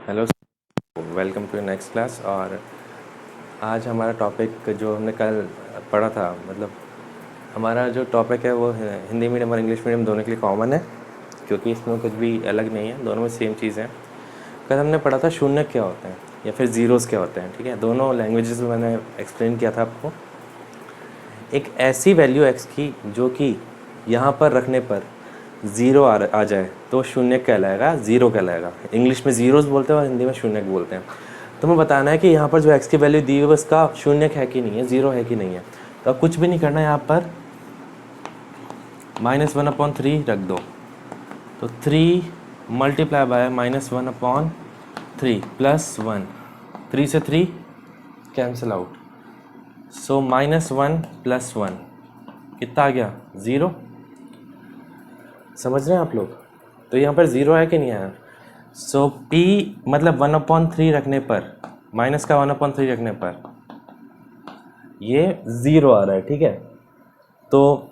Hello, welcome to next class. और आज हमारा टॉपिक जो हमने कल पढ़ा था, मतलब हमारा जो टॉपिक है वो हिंदी मीडियम और इंग्लिश मीडियम दोनों के लिए कॉमन है, क्योंकि इसमें कुछ भी अलग नहीं है, दोनों में सेम चीज़ है। कल हमने पढ़ा था शून्य क्या होते हैं या फिर ज़ीरोज़ क्या होते हैं। ठीक है, दोनों लैंग्वेजेस में मैंने एक्सप्लेन किया था आपको। एक ऐसी वैल्यू एक्स की जो कि यहाँ पर रखने पर ज़ीरो आ जाए तो शून्य कहलाएगा, ज़ीरो कहलाएगा। इंग्लिश में ज़ीरोज़ बोलते हैं और हिंदी में शून्य बोलते हैं। तो हमें बताना है कि यहाँ पर जो एक्स की वैल्यू दी हुई है उसका शून्य है कि नहीं है, ज़ीरो है कि नहीं है। तो अब कुछ भी नहीं करना है, यहाँ पर -1/3 रख दो। तो 3 मल्टीप्लाई बाय -1/3 +1, 3 से 3 कैंसिल आउट। सो -1 + 1 कितना आ गया? 0। समझ रहे हैं आप लोग? तो यहाँ पर ज़ीरो है कि नहीं है? सो p मतलब 1/3 रखने पर, माइनस का 1/3 रखने पर ये ज़ीरो आ रहा है। ठीक है, तो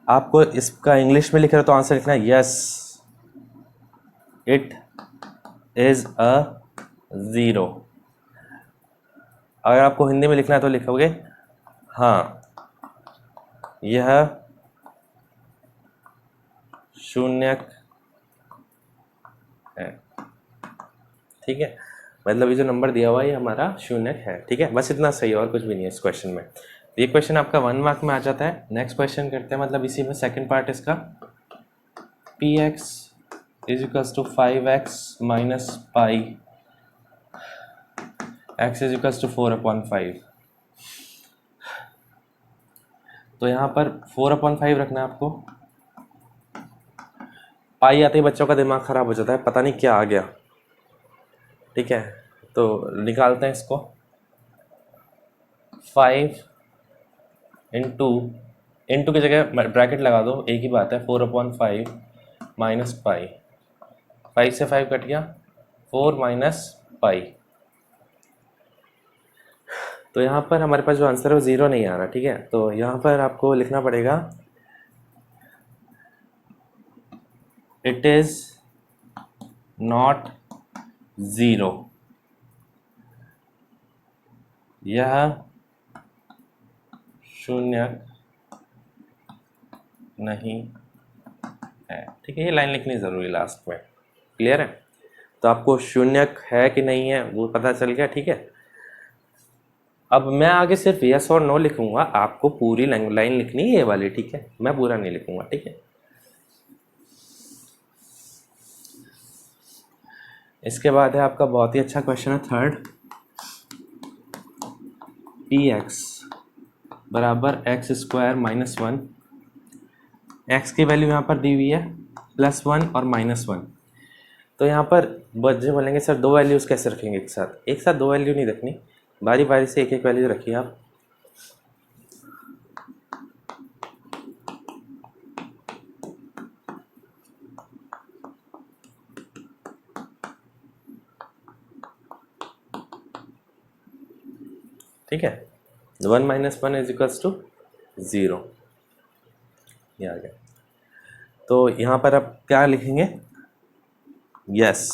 आपको इसका इंग्लिश में लिख रहे हो तो आंसर लिखना है yes, it is a zero. अगर आपको हिंदी में लिखना है तो लिखोगे हाँ, यह शून्यक है। ठीक है, मतलब ये जो नंबर दिया हुआ है ये हमारा शून्यक है। ठीक है, बस इतना सही, और कुछ भी नहीं है इस क्वेश्चन में। ये क्वेश्चन आपका 1 मार्क में आ जाता है। नेक्स्ट क्वेश्चन करते हैं, मतलब इसी में सेकंड पार्ट इसका। px = 5x - पाई x = 4/5। तो यहाँ पर 4/5 रखना है आपको। पाई आते ही बच्चों का दिमाग ख़राब हो जाता है, पता नहीं क्या आ गया। ठीक है, तो निकालते हैं इसको। 5 इंटू की जगह ब्रैकेट लगा दो, एक ही बात है। 4/5 माइनस पाई, 5 से 5 कट गया, 4 माइनस पाई। तो यहाँ पर हमारे पास जो आंसर है वो ज़ीरो नहीं आ रहा। ठीक है, तो यहाँ पर आपको लिखना पड़ेगा इट इज़ नॉट ज़ीरो, यह शून्यक नहीं है। ठीक है, ये लाइन लिखनी ज़रूरी लास्ट में। क्लियर है? तो आपको शून्यक है कि नहीं है वो पता चल गया। ठीक है, अब मैं आगे सिर्फ यस और नो लिखूंगा, आपको पूरी लाइन लिखनी है ये वाली। ठीक है, मैं पूरा नहीं लिखूंगा। ठीक है, इसके बाद है आपका बहुत ही अच्छा क्वेश्चन है थर्ड। px बराबर x² - 1। x की वैल्यू यहाँ पर दी हुई है +1 और -1। तो यहाँ पर बच्चे बोलेंगे सर दो वैल्यूज़ कैसे रखेंगे एक साथ? एक साथ दो वैल्यू नहीं रखनी, बारी बारी से एक एक वैल्यू रखिए आप। ठीक है, 1 - 1 = 0, ये आ गया। तो यहाँ पर आप क्या लिखेंगे? यस,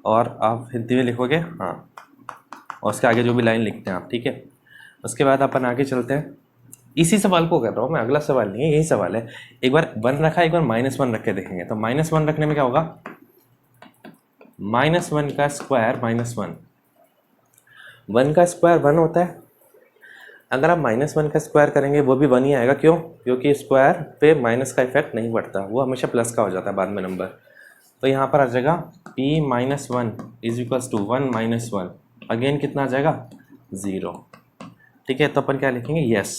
और आप हिंदी में लिखोगे हाँ, और उसके आगे जो भी लाइन लिखते हैं आप। ठीक है, उसके बाद अपन आगे चलते हैं। इसी सवाल को कर रहा हूँ मैं, अगला सवाल नहीं है, यही सवाल है। एक बार 1 रखा, एक बार -1 रख के देखेंगे। तो -1 रखने में क्या होगा? -1 का स्क्वायर -1, 1 का स्क्वायर 1 होता है। अगर आप -1 का स्क्वायर करेंगे वो भी 1 ही आएगा। क्यों? क्योंकि स्क्वायर पे माइनस का इफेक्ट नहीं पड़ता, वो हमेशा प्लस का हो जाता है बाद में नंबर। तो यहाँ पर आ जाएगा p - 1 = 1 - 1। अगेन कितना आ जाएगा? 0। ठीक है, तो अपन क्या लिखेंगे? यस,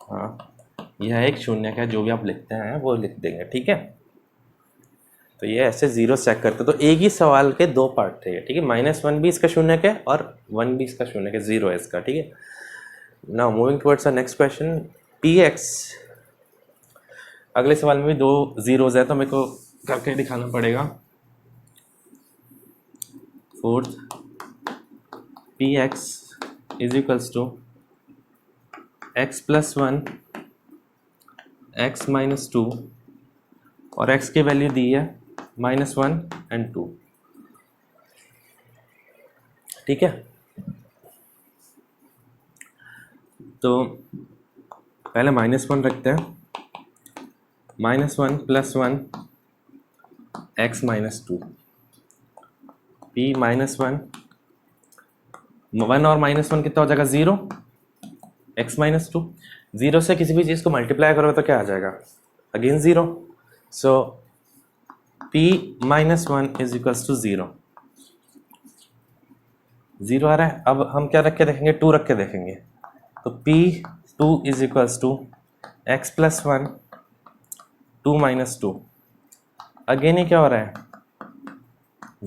हाँ, यह एक शून्यक है। जो भी आप लिखते हैं वो लिख देंगे। ठीक है, तो ये ऐसे ज़ीरो चेक करते। तो एक ही सवाल के दो पार्ट थे। ठीक है, -1 भी इसका शून्यक है और 1 भी इसका शून्यक है, 0 है इसका। ठीक है, now moving towards our next question. px, अगले सवाल में भी दो ज़ीरोज़ है तो मेरे को करके दिखाना पड़ेगा। फोर्थ, px = x + 1 x - 2 और x की वैल्यू दी है -1 and 2। ठीक है, तो पहले -1 रखते हैं। -1 + 1 x -2 p -1 1 और -1 कितना हो जाएगा 0 x -2। 0 से किसी भी चीज़ को मल्टीप्लाई करो तो क्या आ जाएगा अगेन 0। सो p -1 = 0। 0 आ रहा है। अब हम क्या रख के देखेंगे 2 रख के देखेंगे। तो p2 = x + 1 2 - 2। अगेन ये क्या हो रहा है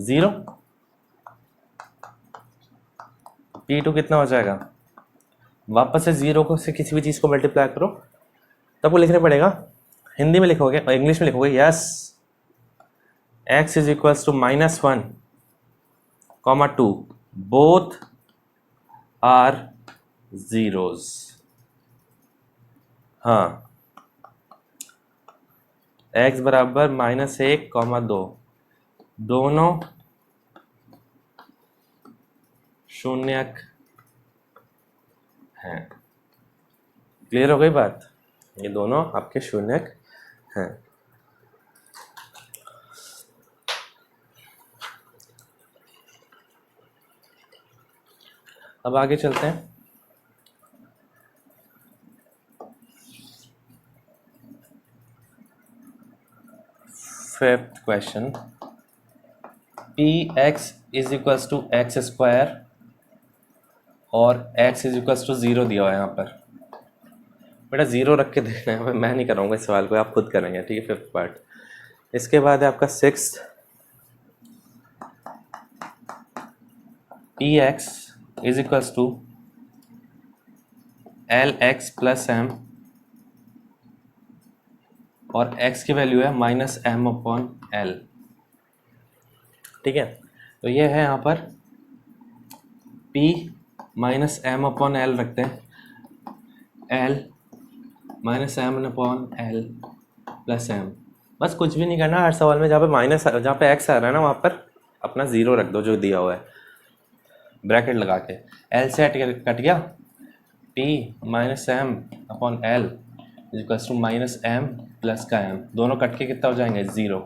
0। p2 कितना हो जाएगा, वापस से 0 को से किसी भी चीज़ को मल्टीप्लाई करो तब वो लिखने पड़ेगा। हिंदी में लिखोगे और इंग्लिश में लिखोगे yes x = -1, 2 both are zeros. हाँ, x बराबर -1, 2 दोनों शून्यक हैं। क्लियर हो गई बात, ये दोनों आपके शून्यक हैं। अब आगे चलते हैं। फिफ्थ क्वेश्चन, px = x² और x = 0 दिया हुआ है यहाँ पर। बेटा 0 रख के देखना है, मैं नहीं कराऊंगा इस सवाल को, आप खुद करेंगे। ठीक है, फिफ्थ पार्ट। इसके बाद है आपका सिक्स्थ, px = lx + m और x की वैल्यू है -m/l। ठीक है, तो ये है यहाँ पर p -m/l रखते हैं, l -m/l + m। बस कुछ भी नहीं करना, हर सवाल में जहाँ पे x आ रहा है ना वहाँ पर अपना 0 रख दो जो दिया हुआ है ब्रैकेट लगा के। l से कट गया, p -m/l = -m + का m, दोनों कट के कितना हो जाएंगे 0।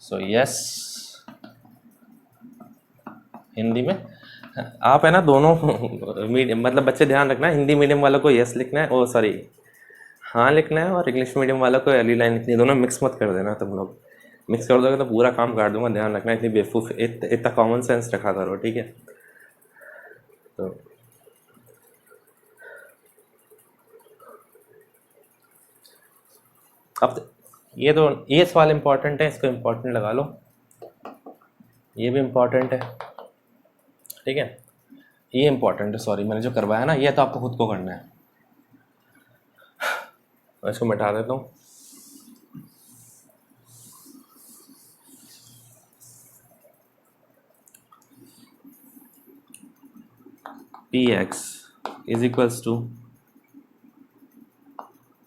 सो यस, हिंदी में आप है ना दोनों मीडियम मतलब बच्चे ध्यान रखना, हिंदी मीडियम वालों को यस लिखना है, ओ सॉरी हाँ लिखना है, और इंग्लिश मीडियम वालों को एली लाइन लिखनी है। दोनों मिक्स मत कर देना, तुम लोग मिक्स कर दोगे तो पूरा काम काट दूंगा। ध्यान रखना, इतनी बेवकूफ़ इतना कॉमन सेंस रखा करो। ठीक है, तो अब ये सवाल इम्पोर्टेंट है, इसको इम्पोर्टेंट लगा लो। ये भी इम्पोर्टेंट है, ठीक है, ये इम्पोर्टेंट है। सॉरी, मैंने जो करवाया ना ये तो आपको खुद को करना है। मैं इसको मिटा देता हूँ। px =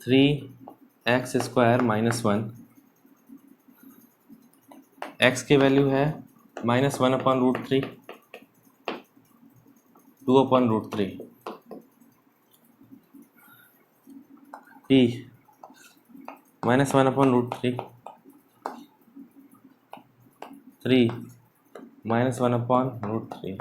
3x² - 1। x की वैल्यू है -1/√3, 2/√3। p -1/√3, 3 -1/√3।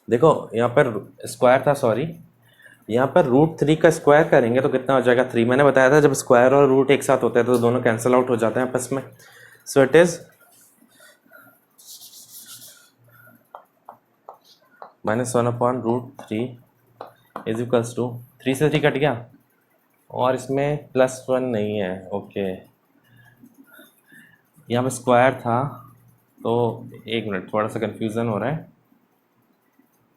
देखो यहाँ पर स्क्वायर था, सॉरी, यहाँ पर √3 का स्क्वायर करेंगे तो कितना हो जाएगा 3। मैंने बताया था जब स्क्वायर और रूट एक साथ होते हैं तो दोनों कैंसिल आउट हो जाते हैं आपस में। सो इट इज -1/√3 = 3 से 3 कट गया और इसमें +1 नहीं है। ओके, यहाँ पे स्क्वायर था तो एक मिनट, थोड़ा सा कन्फ्यूज़न हो रहा है।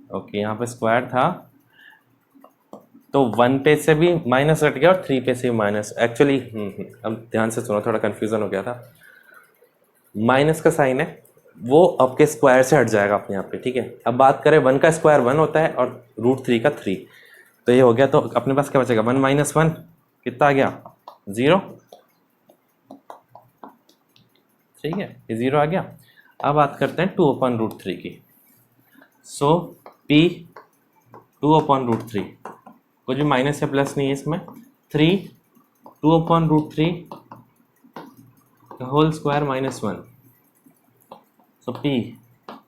ओके, यहाँ पे स्क्वायर था तो 1 पे से भी माइनस कट गया और 3 पे से भी माइनस। एक्चुअली अब ध्यान से सुनो, थोड़ा कन्फ्यूज़न हो गया था। माइनस का साइन है वो आपके स्क्वायर से हट जाएगा अपने आप पे, ठीक है। अब बात करें 1 का स्क्वायर 1 होता है और √3 का 3, तो ये हो गया। तो अपने पास क्या बचेगा, 1 - 1 कितना आ गया, 0, ठीक है, ये 0 आ गया। अब बात करते हैं 2/√3 की। सो P 2/√3, कुछ भी माइनस या प्लस नहीं है इसमें। 3 2/√3 whole square -1। So P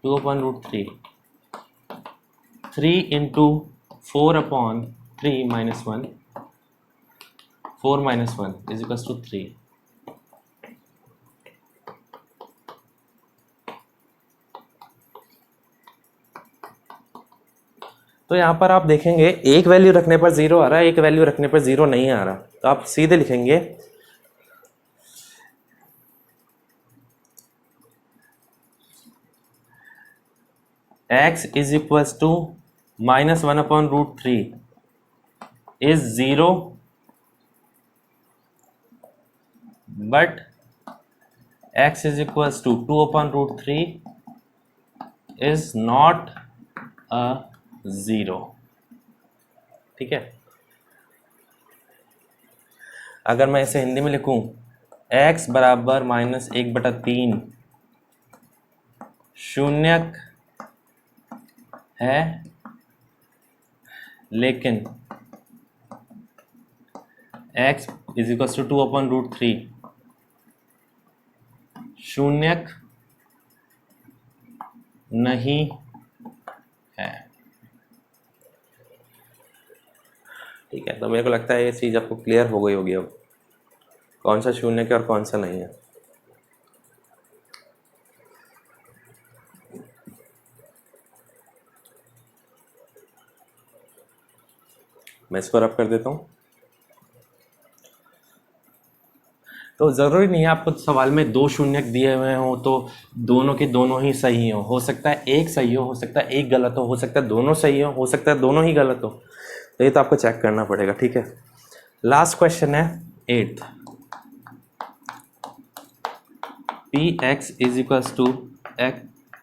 2/√3, 3 into 4/3 -1, 4 - 1 is equal to 3। तो यहाँ पर आप देखेंगे एक वैल्यू रखने पर 0 आ रहा है, एक वैल्यू रखने पर 0 नहीं आ रहा। तो आप सीधे लिखेंगे x is equal to -1/√3 is 0 but x is equal to 2/√3 is not a 0, ठीक है। अगर मैं इसे हिंदी में लिखूं, x बराबर -1/3 शून्यक है, लेकिन x इज इक्वल टू 2/√3 शून्यक नहीं है, ठीक है। तो मेरे को लगता है ये चीज़ आपको क्लियर हो गई होगी अब, कौन सा शून्यक है और कौन सा नहीं है। मैं इसको रब कर देता हूँ। तो ज़रूरी नहीं है आपको सवाल में 2 शून्यक दिए हुए हों तो दोनों के दोनों ही सही हो सकता है एक सही हो सकता है एक गलत हो सकता है दोनों सही हो सकता है दोनों ही गलत हो। तो ये तो आपको चेक करना पड़ेगा, ठीक है। लास्ट क्वेश्चन है 8th। Px is equals to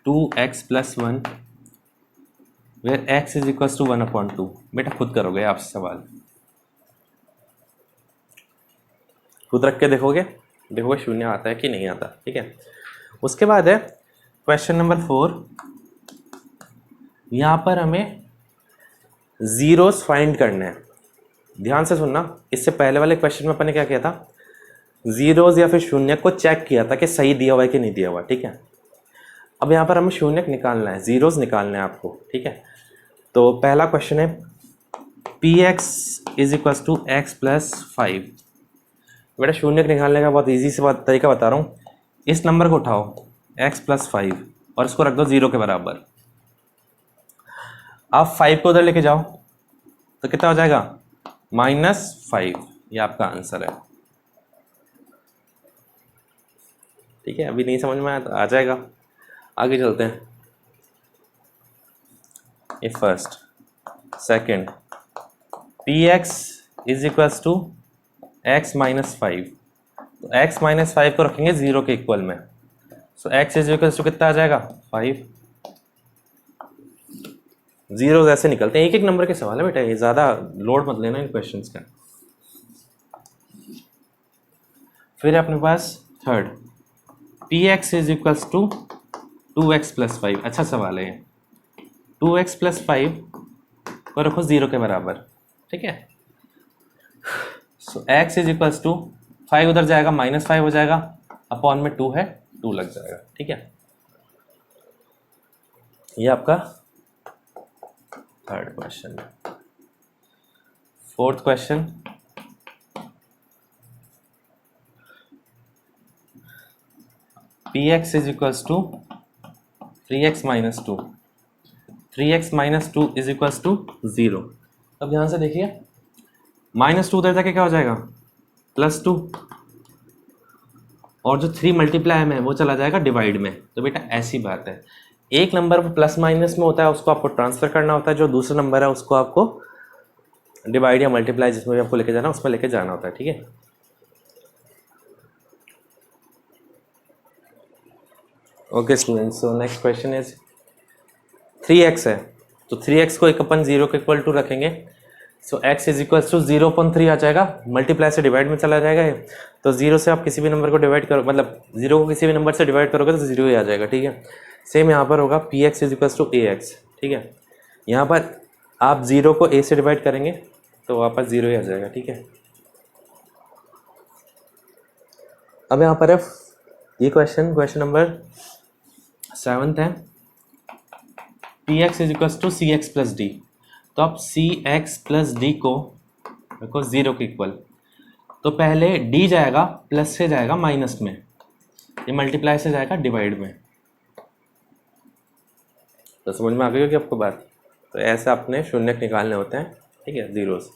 2x + 1 where x is equals to 1/2। बेटा खुद करोगे आपसे सवाल, खुद रख के देखोगे शून्य आता है कि नहीं आता, ठीक है। उसके बाद है क्वेश्चन नंबर 4। यहाँ पर हमें ज़ीरोस फाइंड करने हैं। ध्यान से सुनना, इससे पहले वाले क्वेश्चन में अपन ने क्या किया था, ज़ीरोस या फिर शून्य को चेक किया था कि सही दिया हुआ है कि नहीं दिया हुआ, ठीक है। अब यहाँ पर हमें शून्यक निकालना है, ज़ीरोस निकालना है आपको, ठीक है। तो पहला क्वेश्चन है Px is equals to x + 5। बेटा शून्यक निकालने का बहुत ईजी से तरीका बता रहा हूँ। इस नंबर को उठाओ x + 5 और इसको रख दो 0 के बराबर। आप 5 को उधर लेके जाओ तो कितना हो जाएगा, -5। ये आपका आंसर है, ठीक है। अभी नहीं समझ में आया तो आ जाएगा, आगे चलते हैं। ये first. Second, Px is equals to x - 5। तो x - 5 को रखेंगे 0 के इक्वल में। सो x इज इक्वल्स टू कितना आ जाएगा, 5। जीरो ऐसे निकलते हैं, एक एक नंबर के सवाल है बेटा, ये ज़्यादा लोड मत लेना इन क्वेश्चंस का। फिर अपने पास third, Px is equals to 2x + 5। अच्छा सवाल है ये। 2x + 5 को रखो 0 के बराबर, ठीक है। सो x इज इक्वल्स टू 5 उधर जाएगा, -5 हो जाएगा, अपॉन में 2 है, 2 लग जाएगा, ठीक है। ये आपका third question. Fourth question, Px is equals to 3x - 2। 3x - 2 is equals to 0। अब ध्यान से देखिए, -2 उधर जाके क्या हो जाएगा, +2, और जो 3 मल्टीप्लाई में है वो चला जाएगा डिवाइड में। तो बेटा ऐसी बात है, एक नंबर प्लस माइनस में होता है उसको आपको ट्रांसफर करना होता है, जो दूसरा नंबर है उसको आपको डिवाइड या मल्टीप्लाई जिसमें भी आपको लेके जाना उसमें लेके जाना होता है, ठीक है। Okay students, so next question is 3x है, तो 3x को एक अपन 0 के इक्वल टू रखेंगे, सो x इज इक्वल टू 0.3 आ जाएगा, मल्टीप्लाई से डिवाइड में चला जाएगा ये, तो 0 से आप किसी भी नंबर को डिवाइड करो, मतलब 0 को किसी भी नंबर से डिवाइड करोगे तो 0 ही आ जाएगा, ठीक है। सेम यहाँ पर होगा px is equal to ax, ठीक है। यहाँ पर आप 0 को a से डिवाइड करेंगे तो वापस 0 ही आ जाएगा, ठीक है। अब यहाँ पर है ये क्वेश्चन नंबर 7 है, px is equal to C X plus D, तो अब सी एक्स प्लस डी को देखो 0 के इक्वल, तो पहले d जाएगा प्लस से जाएगा माइनस में, ये मल्टीप्लाई से जाएगा डिवाइड में, तो समझ में आ गई होगी आपको बात। तो ऐसे अपने शून्य निकालने होते हैं, ठीक है, जीरोस।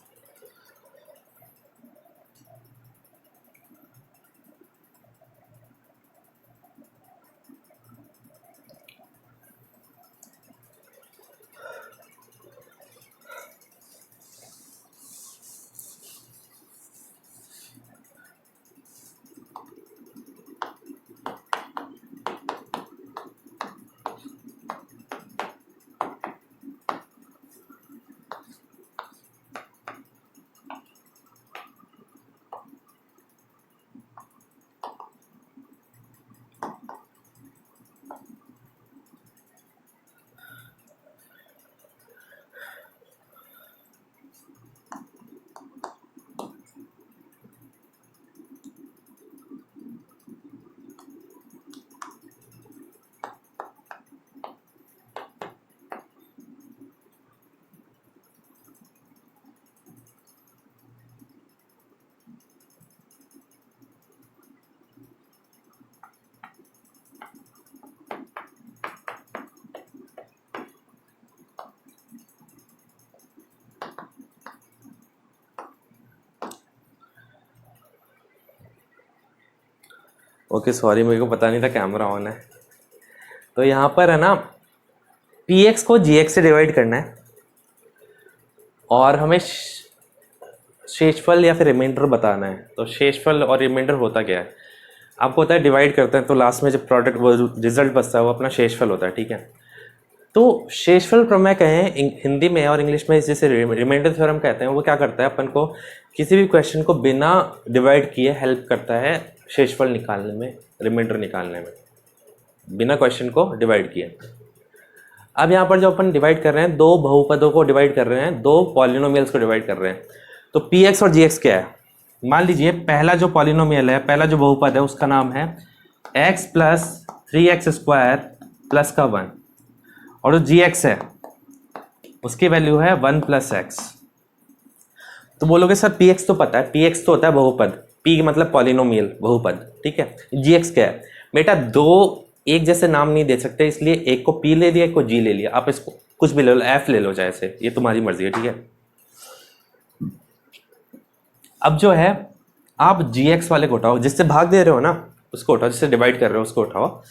ओके सॉरी, मेरे को पता नहीं था कैमरा ऑन है। तो यहाँ पर है ना, px को gx से डिवाइड करना है और हमें शेषफल या फिर रिमाइंडर बताना है। तो शेषफल और रिमाइंडर होता क्या है, आपको पता है डिवाइड करते हैं तो लास्ट में जो प्रोडक्ट वो रिजल्ट बचता है वो अपना शेषफल होता है, ठीक है। तो शेषफल प्रमेय कहें हिंदी में और इंग्लिश में जिसे रिमाइंडर थ्योरम कहते हैं, वो क्या करता है, अपन को किसी भी क्वेश्चन को बिना डिवाइड किए हेल्प करता है शेषफल निकालने में, रिमाइंडर निकालने में, बिना क्वेश्चन को डिवाइड किए। अब यहाँ पर जो अपन डिवाइड कर रहे हैं, दो बहुपदों को डिवाइड कर रहे हैं, दो पॉलिनोमियल्स को डिवाइड कर रहे हैं, तो px और gx क्या है। मान लीजिए पहला जो पॉलिनोमियल है, पहला जो बहुपद है उसका नाम है x plus 3x square plus का 1, और जो gx है उसकी वैल्यू है 1 प्लस एक्स। तो बोलोगे सर px तो पता है, px तो होता है बहुपद, p मतलब पॉलिनोमियल बहुपद, ठीक है। gx क्या है बेटा, दो एक जैसे नाम नहीं दे सकते, इसलिए एक को p ले लिया, एक को g ले लिया, आप इसको कुछ भी ले लो, f ले लो जैसे, ये तुम्हारी मर्जी है, ठीक है। अब जो है आप gx वाले को उठाओ, जिससे भाग दे रहे हो ना उसको उठाओ, जिससे डिवाइड कर रहे हो उसको उठाओ,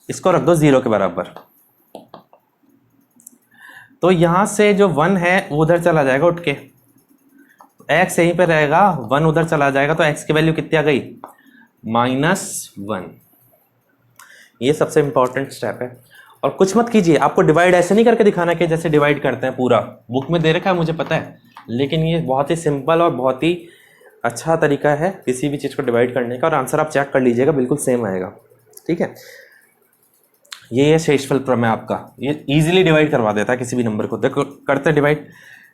इसको रख दो 0 के बराबर। तो यहां से जो 1 है वो उधर चला जाएगा उठ के, x यहीं पे रहेगा, 1 उधर चला जाएगा, तो x की वैल्यू कितनी आ गई, -1। ये सबसे इंपॉर्टेंट स्टेप है। और कुछ मत कीजिए, आपको डिवाइड ऐसे नहीं करके दिखाना कि जैसे डिवाइड करते हैं, पूरा बुक में दे रखा है मुझे पता है, लेकिन ये बहुत ही सिंपल और बहुत ही अच्छा तरीका है किसी भी चीज़ को डिवाइड करने का, और आंसर आप चेक कर लीजिएगा बिल्कुल सेम आएगा, ठीक है। ये है शेषफल प्रमेय आपका, ये इजीली डिवाइड करवा देता है किसी भी नंबर को। देखो करते डिवाइड।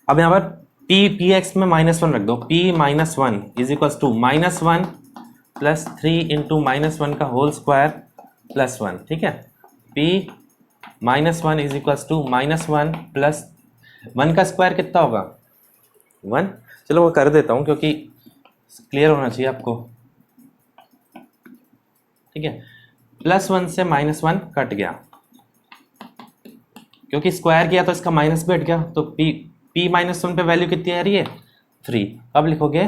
अब यहाँ पर पी एक्स में -1 रख दो, p -1 is equal to -1 plus 3 into -1 का होल स्क्वायर प्लस 1, ठीक है। p -1 is equal to -1 plus 1 का स्क्वायर कितना होगा 1। चलो वो कर देता हूँ क्योंकि क्लियर होना चाहिए आपको, ठीक है। +1 से -1 कट गया, क्योंकि स्क्वायर किया तो इसका माइनस भी हट गया, तो p -1 पे वैल्यू कितनी आ रही है 3। अब लिखोगे,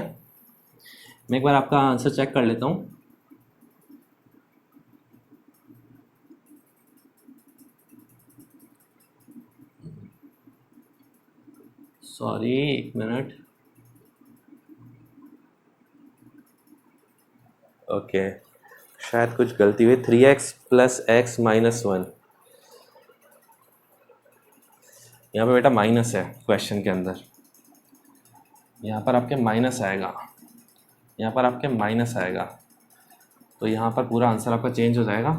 मैं एक बार आपका आंसर चेक कर लेता हूँ। सॉरी एक मिनट, ओके, शायद कुछ गलती हुई। 3x प्लस एक्स माइनस 1, यहाँ पे बेटा माइनस है क्वेश्चन के अंदर, यहाँ पर आपके माइनस आएगा, यहाँ पर आपके माइनस आएगा, तो यहाँ पर पूरा आंसर आपका चेंज हो जाएगा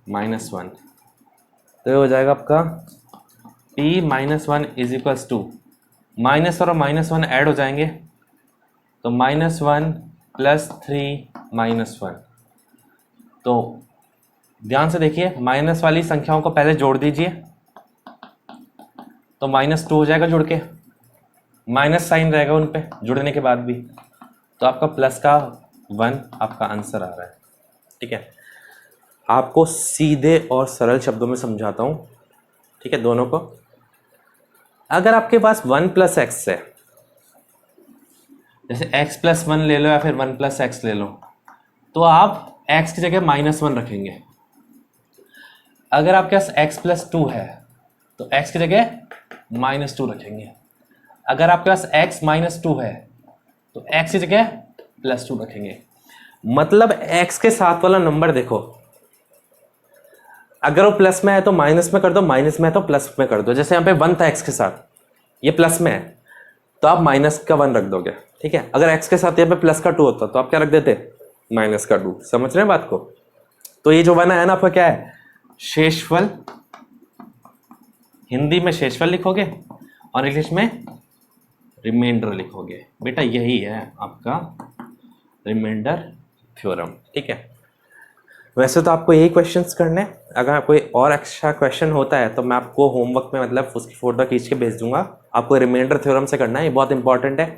-1। तो ये हो जाएगा आपका p -1 is equals to, minus और -1 ऐड हो जाएंगे तो -1 प्लस 3 -1। तो ध्यान से देखिए, माइनस वाली संख्याओं को पहले जोड़ दीजिए तो -2 हो जाएगा जुड़ के, माइनस साइन रहेगा उन पे जुड़ने के बाद भी, तो आपका प्लस का 1 आपका आंसर आ रहा है। ठीक है, आपको सीधे और सरल शब्दों में समझाता हूँ, ठीक है, दोनों को। अगर आपके पास 1 प्लस एक्स है, जैसे x प्लस 1 ले लो या फिर 1 प्लस एक्स ले लो, तो आप x की जगह -1 रखेंगे। अगर आपके पास x प्लस 2 है तो x की जगह -2 रखेंगे। अगर आपके पास x -2 है तो x की जगह +2 रखेंगे। मतलब x के साथ वाला नंबर देखो, अगर वो प्लस में है तो माइनस में कर दो, माइनस में है तो प्लस में कर दो। जैसे यहाँ पे 1 था x के साथ, ये प्लस में है तो आप माइनस का 1 रख दोगे। ठीक है, अगर x के साथ यहाँ पे प्लस का 2 होता तो आप क्या रख देते, माइनस का 2। समझ रहे हैं बात को? तो ये जो 1 है ना आपका क्या है, शेषफल। हिंदी में शेषफल लिखोगे और इंग्लिश में रिमाइंडर लिखोगे। बेटा यही है आपका रिमाइंडर थ्योरम। ठीक है, वैसे तो आपको यही क्वेश्चंस करने हैं। अगर कोई और एक्स्ट्रा क्वेश्चन होता है तो मैं आपको होमवर्क में मतलब उसकी फ़ोटो खींच के भेज दूंगा। आपको रिमाइंडर थ्योरम से करना है, ये बहुत इंपॉर्टेंट है।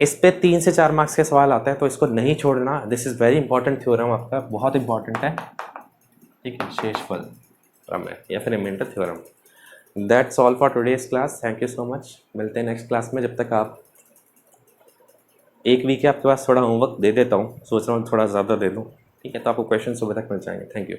इस पे 3 से 4 मार्क्स के सवाल आते हैं तो इसको नहीं छोड़ना। This is very important theorem, आपका बहुत इंपॉर्टेंट है। ठीक है, शेषफल प्रमेय या फिर remainder theorem. That's all for today's class. Thank you so much. मिलते हैं नेक्स्ट क्लास में। जब तक आप एक वीक है आपके पास, थोड़ा होमवर्क दे देता हूँ, सोच रहा हूँ थोड़ा ज़्यादा दे दूँ। ठीक है, तो आपको क्वेश्चन सुबह तक मिल जाएंगे। Thank you.